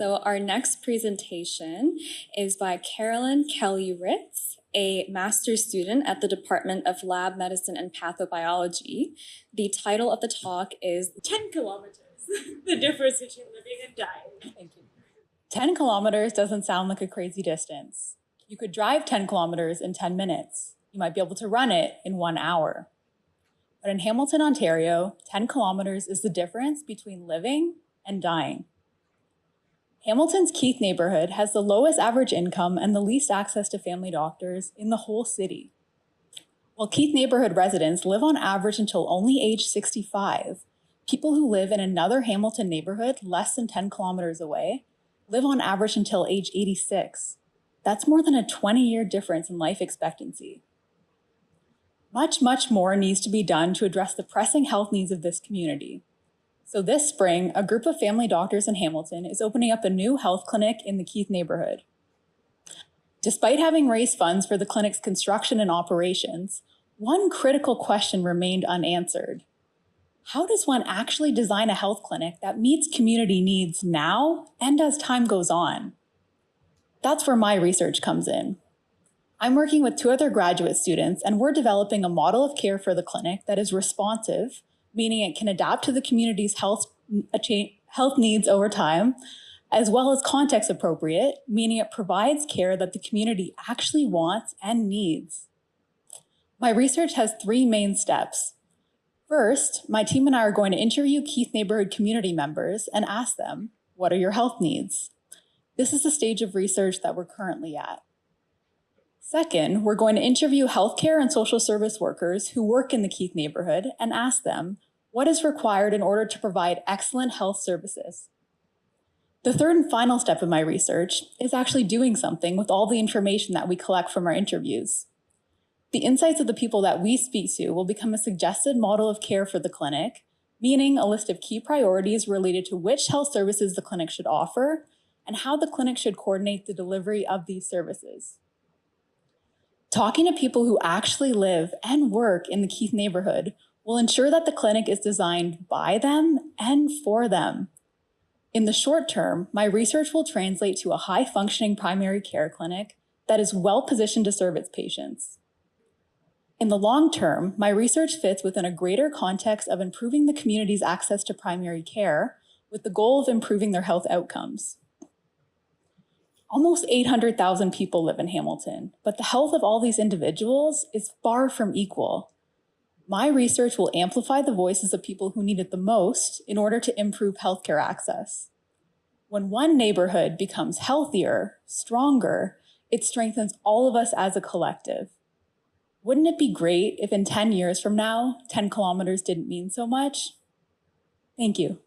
So our next presentation is by Carolyn Kelly-Ruetz, a master's student at the Department of Lab Medicine and Pathobiology. The title of the talk is 10 kilometers, the difference between living and dying. Thank you. 10 kilometers doesn't sound like a crazy distance. You could drive 10 kilometers in 10 minutes. You might be able to run it in 1 hour. But in Hamilton, Ontario, 10 kilometers is the difference between living and dying. Hamilton's Keith neighborhood has the lowest average income and the least access to family doctors in the whole city. While Keith neighborhood residents live on average until only age 65, people who live in another Hamilton neighborhood less than 10 kilometers away live on average until age 86. That's more than a 20-year difference in life expectancy. Much, much more needs to be done to address the pressing health needs of this community. So this spring, a group of family doctors in Hamilton is opening up a new health clinic in the Keith neighborhood. Despite having raised funds for the clinic's construction and operations, one critical question remained unanswered. How does one actually design a health clinic that meets community needs now and as time goes on? That's where my research comes in. I'm working with 2 other graduate students, and we're developing a model of care for the clinic that is responsive, meaning it can adapt to the community's health needs over time, as well as context appropriate, meaning it provides care that the community actually wants and needs. My research has 3 main steps. First, my team and I are going to interview Keith neighborhood community members and ask them, what are your health needs? This is the stage of research that we're currently at. Second, we're going to interview healthcare and social service workers who work in the Keith neighborhood and ask them what is required in order to provide excellent health services. The third and final step of my research is actually doing something with all the information that we collect from our interviews. The insights of the people that we speak to will become a suggested model of care for the clinic, meaning a list of key priorities related to which health services the clinic should offer and how the clinic should coordinate the delivery of these services. Talking to people who actually live and work in the Keith neighborhood will ensure that the clinic is designed by them and for them. In the short term, my research will translate to a high-functioning primary care clinic that is well-positioned to serve its patients. In the long term, my research fits within a greater context of improving the community's access to primary care with the goal of improving their health outcomes. Almost 800,000 people live in Hamilton, but the health of all these individuals is far from equal. My research will amplify the voices of people who need it the most in order to improve healthcare access. When one neighborhood becomes healthier, stronger, it strengthens all of us as a collective. Wouldn't it be great if in 10 years from now, 10 kilometers didn't mean so much? Thank you.